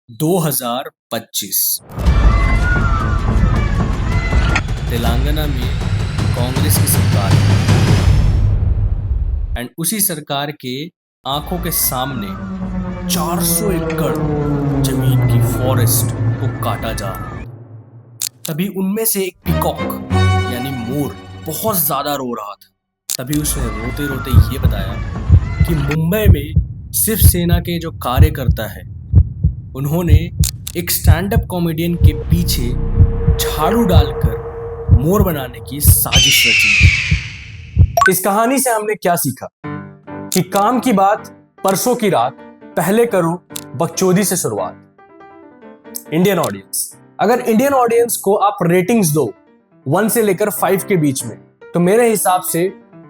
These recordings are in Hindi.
2025 तेलंगाना में कांग्रेस की सरकार है एंड उसी सरकार के आंखों के सामने 400 एकड़ जमीन की फॉरेस्ट को काटा जा रहा है। तभी उनमें से एक पीकॉक यानी मोर बहुत ज्यादा रो रहा था। तभी उसने रोते रोते ये बताया कि मुंबई में शिवसेना के जो कार्यकर्ता है उन्होंने एक स्टैंड अप कॉमेडियन के पीछे झाड़ू डालकर मोर बनाने की साजिश रची। इस कहानी से हमने क्या सीखा कि काम की बात परसों की रात, पहले करो बकचोदी से शुरुआत। इंडियन ऑडियंस, अगर इंडियन ऑडियंस को आप रेटिंग्स दो 1 से लेकर 5 के बीच में, तो मेरे हिसाब से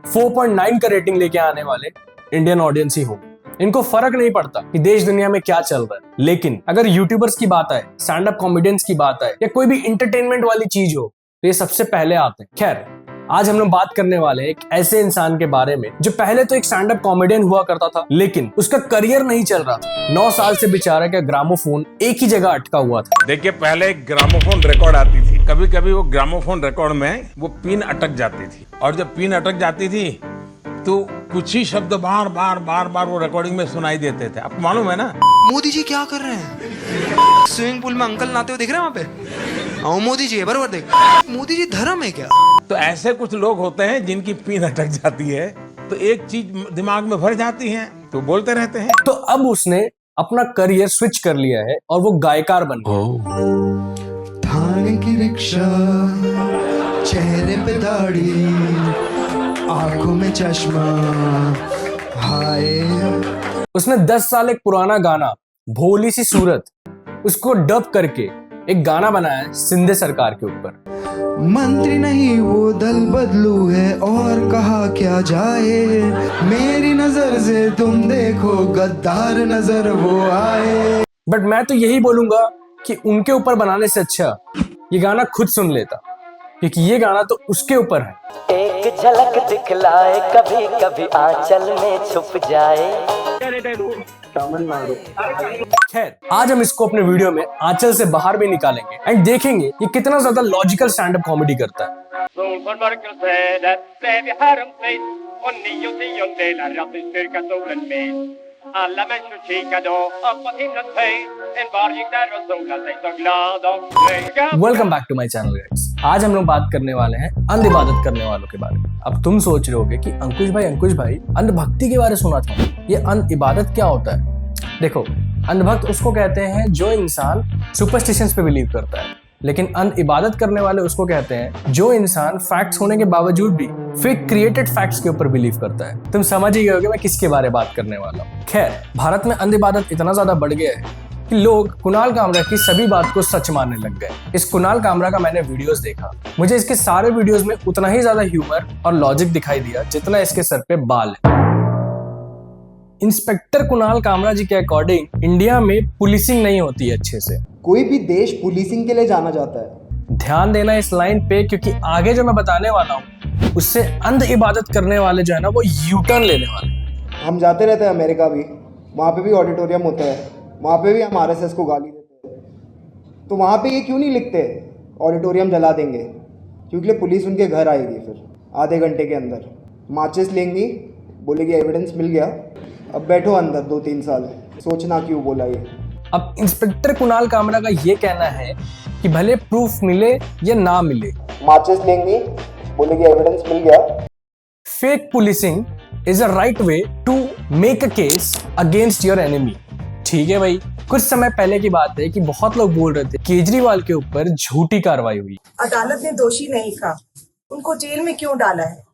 4.9 का रेटिंग लेके आने वाले इंडियन ऑडियंस ही होंगे। इनको फर्क नहीं पड़ता कि देश दुनिया में क्या चल रहा है। लेकिन अगर यूट्यूबर्स की बात आए, स्टैंड अप कॉमेडियंस की बात आए या कोई भी इंटरटेनमेंट वाली चीज हो, तो ये सबसे पहले आते हैं। खैर, आज हम लोग बात करने वाले हैं एक ऐसे इंसान के बारे में जो पहले तो एक स्टैंड अप कॉमेडियन हुआ करता था, लेकिन उसका करियर नहीं चल रहा था। 9 साल से बेचारा का ग्रामोफोन एक ही जगह अटका हुआ था। देखिए, पहले एक ग्रामोफोन रिकॉर्ड आती थी। कभी कभी वो ग्रामोफोन रिकॉर्ड में वो पिन अटक जाती थी, और जब पिन अटक जाती थी तो कुछ ही शब्द बार बार वो रिकॉर्डिंग में सुनाई देते थे। आपको मालूम है ना? मोदी जी क्या कर रहे हैं? स्विमिंग पूल में अंकल नहाते हुए दिख रहे हैं वहां पे? आओ मोदी जी, बराबर देख। मोदी जी धर्म है क्या? तो ऐसे कुछ लोग होते हैं जिनकी पिन अटक जाती है, तो एक चीज दिमाग में भर जाती है तो बोलते रहते हैं। तो अब उसने अपना करियर स्विच कर लिया है और वो गायकार बन गया। थाने की रिक्शा, चेहरे पे दाढ़ी, आंखों में चश्मा, हाय। उसने 10 साल एक पुराना गाना भोली सी सूरत, उसको डब करके एक गाना बनाया है सिंधे सरकार के ऊपर। मंत्री नहीं वो दल बदलू है, और कहा क्या जाए, मेरी नजर से तुम देखो गद्दार नजर वो आए। बट मैं तो यही बोलूंगा कि उनके ऊपर बनाने से अच्छा ये गाना खुद सुन लेता, क्योंकि ये गाना तो उसके ऊपर है। एक झलक दिखलाए, कभी कभी आंचल में छुप जाए। खैर, आज हम इसको अपने वीडियो में आंचल से बाहर भी निकालेंगे एंड देखेंगे ये कितना ज्यादा लॉजिकल स्टैंड अप कॉमेडी करता है। Alla människor kikade upp mot himlens höjd. En bar gick där och solade sig så glad och nöjd. Welcome back to my channel guys. आज हम लोग बात करने वाले हैं अंध इबादत करने वालों के बारे में। अब तुम सोच रहे होगे कि अंकुश भाई अंध भक्ति के बारे में सुना था, ये अंध इबादत क्या होता है? देखो, अंधभक्त उसको कहते हैं जो इंसान सुपरस्टिशंस पे बिलीव करता है, लेकिन अंध इबादत करने वाले उसको कहते हैं जो इंसान फैक्ट्स होने के बावजूद भी फेक क्रिएटेड फैक्ट्स के ऊपर बिलीव करता है। तुम समझ ही गए होगे मैं किसके बारे में बात करने वाला हूँ। खैर, भारत में अंध इबादत इतना ज्यादा बढ़ गया है कि लोग कुणाल कामरा की सभी बात को सच मानने लग गए। इस कुणाल कामरा का मैंने वीडियोस देखा, मुझे इसके सारे वीडियोस में उतना ही ज्यादा ह्यूमर और लॉजिक दिखाई दिया जितना इसके सर पे बाल है। इंस्पेक्टर कुणाल कामरा जी के अकॉर्डिंग इंडिया में पुलिसिंग नहीं होती है अच्छे से। कोई भी देश पुलिसिंग के लिए जाना जाता है। ध्यान देना इस लाइन पे, क्योंकि आगे जो मैं बताने वाला हूँ उससे अंध इबादत करने वाले जो है ना वो यू टर्न लेने वाले। हम जाते रहते हैं अमेरिका भी, वहाँ पे भी ऑडिटोरियम होता है, वहाँ पे भी हम आरएसएस को गाली देते हैं। तो वहाँ पे ये क्यों नहीं लिखते ऑडिटोरियम जला देंगे? क्योंकि पुलिस उनके घर आएगी फिर आधे घंटे के अंदर, माचिस लेंगी, बोलेगी एविडेंस मिल गया, अब बैठो अंदर 2-3 साल, सोचना क्यों बोला ये। अब इंस्पेक्टर कुणाल कामरा का ये कहना है कि भले प्रूफ मिले या ना मिले, माचिस लेंगी, बोलेगी एविडेंस मिल गया। Fake policing is a right way to make a case against your enemy. ठीक है भाई, कुछ समय पहले की बात है कि बहुत लोग बोल रहे थे केजरीवाल के ऊपर झूठी कार्रवाई हुई। अदालत ने दोषी नहीं कहा, उनको जेल में क्यों डाला है?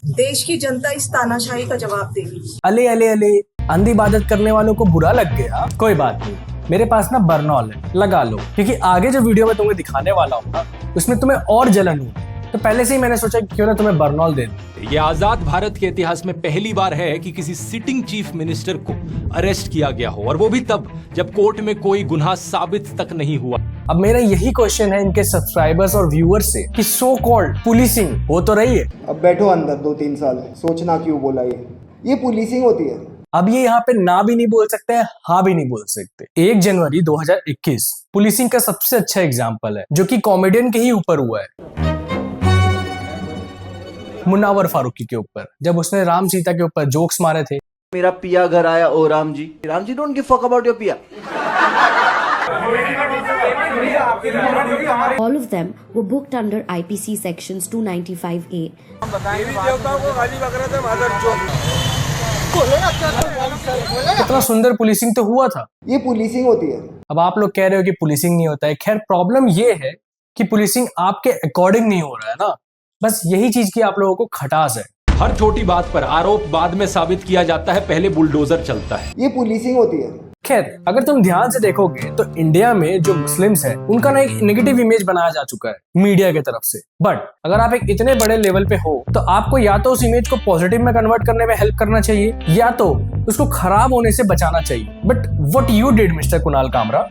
देश की जनता इस तानाशाही का जवाब देगी। अले अले अले, अंध इबादत करने वालों को बुरा लग गया? कोई बात नहीं, मेरे पास ना बर्नॉल है, लगा लो, क्योंकि आगे जो वीडियो में तुम्हें दिखाने वाला हूँ ना उसमें तुम्हें और जलन हुई। तो पहले से ही मैंने सोचा क्यों ना तुम्हें बर्नॉल दे दूं। ये आजाद भारत के इतिहास में पहली बार है कि किसी सिटिंग चीफ मिनिस्टर को अरेस्ट किया गया हो, और वो भी तब जब कोर्ट में कोई गुनाह साबित तक नहीं हुआ। अब मेरा यही क्वेश्चन है इनके सब्सक्राइबर्स और व्यूअर्स से कि सो कॉल्ड पुलिसिंग हो तो रही है। अब बैठो अंदर 2-3 साल, सोचना क्यों बोला ये पुलिसिंग होती है। अब ये यहाँ पे ना भी नहीं बोल सकते हैं, हाँ भी नहीं बोल सकते। 1 जनवरी 2021 पुलिसिंग का सबसे अच्छा एग्जाम्पल है, जो कि कॉमेडियन के ही ऊपर हुआ है, मुन्नावर फारूकी के ऊपर, जब उसने राम सीता के ऊपर जोक्स मारे थे। मेरा पिया घर आया, ओ Ram ji don't give fuck about your piya. All of them were booked under IPC sections 295A. कितना सुंदर पुलिसिंग तो हुआ था। ये पुलिसिंग होती है। अब आप लोग कह रहे हो कि पुलिसिंग नहीं होता है। खैर प्रॉब्लम ये है कि पुलिसिंग आपके अकॉर्डिंग नहीं हो रहा है ना, बस यही चीज की आप लोगों को खटास है। हर छोटी बात पर आरोप बाद में साबित किया जाता है, पहले बुलडोजर चलता है। ये पुलिसिंग होती है। खैर अगर तुम ध्यान से देखोगे तो इंडिया में जो मुस्लिम्स हैं उनका ना एक नेगेटिव इमेज बनाया जा चुका है मीडिया की तरफ से। बट अगर आप एक इतने बड़े लेवल पे हो तो आपको या तो उस इमेज को पॉजिटिव में कन्वर्ट करने में हेल्प करना चाहिए, या तो उसको खराब होने से बचाना चाहिए। But what you did mister Kunal Kamra,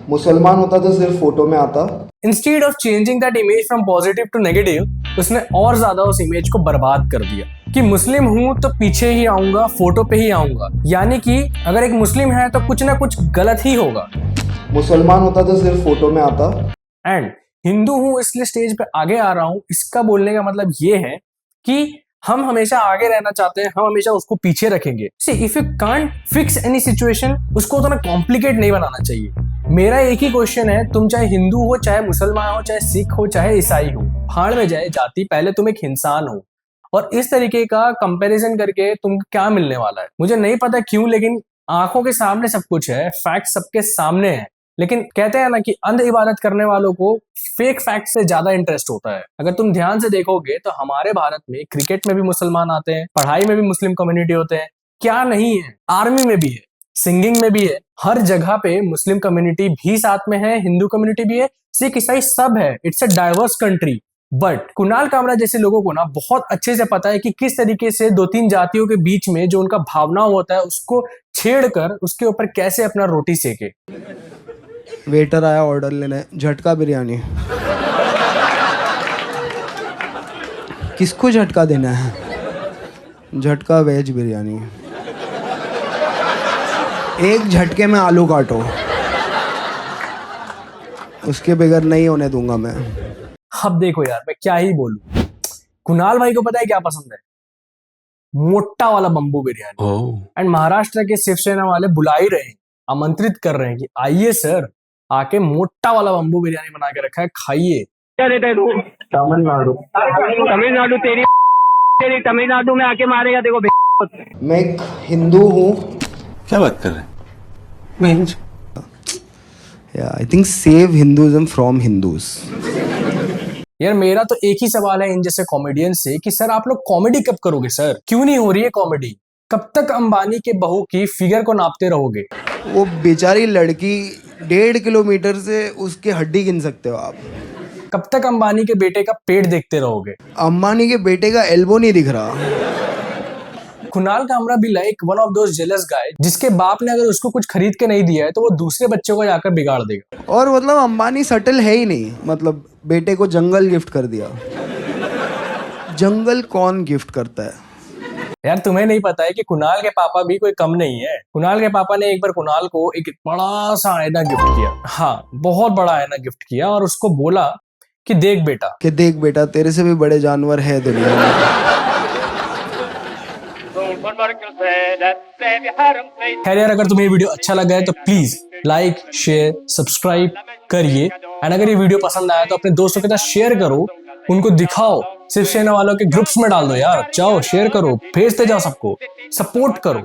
मुसलमान होता तो सिर्फ फोटो में आता। Instead of changing that image from positive to negative, उसने और ज्यादा उस इमेज को बर्बाद कर दिया कि मुस्लिम हूं तो पीछे ही आऊंगा, फोटो पे ही आऊंगा। यानी कि अगर एक मुस्लिम है तो कुछ ना कुछ गलत ही होगा। मुसलमान होता तो सिर्फ फोटो में आता। एंड हिंदू हूं इसलिए स्टेज पे आगे आ रहा हूं, इसका बोलने का मतलब ये है कि हम हमेशा आगे रहना चाहते हैं, हम हमेशा उसको पीछे रखेंगे। See if you can't fix any situation, उसको उतना कॉम्प्लिकेट नहीं बनाना चाहिए। मेरा एक ही क्वेश्चन है, तुम चाहे हिंदू हो, चाहे मुसलमान हो, चाहे सिख हो, चाहे ईसाई हो, भाड़ में जाए जाति, पहले तुम एक इंसान हो। और इस तरीके का कंपैरिजन करके तुमको क्या मिलने वाला है मुझे नहीं पता क्यों, लेकिन आंखों के सामने सब कुछ है, फैक्ट सबके सामने है, लेकिन कहते हैं ना कि अंध इबादत करने वालों को फेक फैक्ट से ज्यादा इंटरेस्ट होता है। अगर तुम ध्यान से देखोगे तो हमारे भारत में क्रिकेट में भी मुसलमान आते हैं, पढ़ाई में भी मुस्लिम कम्युनिटी होते हैं, क्या नहीं है, आर्मी में भी है, सिंगिंग में भी है, हर जगह पे मुस्लिम कम्युनिटी भी साथ में है, हिंदू कम्युनिटी भी है, सिख ईसाई सब है। It's a diverse country. But Kunal Kamra जैसे लोगों को ना बहुत अच्छे से पता है कि किस तरीके से 2-3 जातियों के बीच में जो उनका भावना होता है उसको छेड़कर उसके ऊपर कैसे अपना रोटी सेके। वेटर आया ऑर्डर लेने, झटका बिरयानी। किसको झटका देना है? झटका वेज बिरयानी। एक झटके में आलू काटो, उसके बगैर नहीं होने दूंगा मैं। अब देखो यार मैं क्या ही बोलूं, कुणाल भाई को पता है क्या पसंद है? मोटा वाला बम्बू बिरयानी। एंड महाराष्ट्र के शिवसेना वाले बुला ही रहे हैं, आमंत्रित कर रहे हैं कि आइए सर, आके मोटा वाला बम्बू बिरयानी बना के रखा है, खाइए। क्या देता है तू? तमिलनाडु। तमिलनाडु तेरी तमिलनाडु में आके मारेगा देखो। मैं एक हिंदू हूँ। क्या बात कर रहे हैं? मैं I think save Hinduism from Hindus. यार मेरा तो एक ही सवाल है इन जैसे कॉमेडियन से कि सर आप लोग कॉमेडी कब करोगे सर? क्यों नहीं हो रही है कॉमेडी? कब तक अंबानी के बहू की फिगर को नापते रहोगे? वो बेचारी लड़की 1.5 किलोमीटर से उसकी हड्डी गिन सकते हो आप। कब तक अंबानी के बेटे का पेट देखते रहोगे? अंबानी के बेटे का एल्बो नहीं दिख रहा। कुणाल कामरा भी like one of those jealous guy जिसके बाप ने अगर उसको कुछ खरीद के नहीं दिया है तो वो दूसरे बच्चों को जाकर बिगाड़ देगा। और मतलब अंबानी सटल है ही नहीं, मतलब बेटे को जंगल गिफ्ट कर दिया। जंगल कौन गिफ्ट करता है? यार तुम्हें नहीं पता है कि कुणाल के पापा भी कोई कम नहीं है। कुणाल के पापा ने एक बार कुणाल को एक बड़ा सा आईना गिफ्ट किया, हाँ बहुत बड़ा आईना गिफ्ट किया, और उसको बोला कि देख बेटा तेरे से भी बड़े जानवर है दुनिया में। खैर यार अगर तुम्हें ये वीडियो अच्छा लगा है तो प्लीज लाइक शेयर सब्सक्राइब करिए, एंड अगर ये वीडियो पसंद आया तो अपने दोस्तों के साथ शेयर करो, उनको दिखाओ, शिवसेना वालों के ग्रुप्स में डाल दो यार, जाओ शेयर करो, भेजते जाओ सबको, सपोर्ट करो।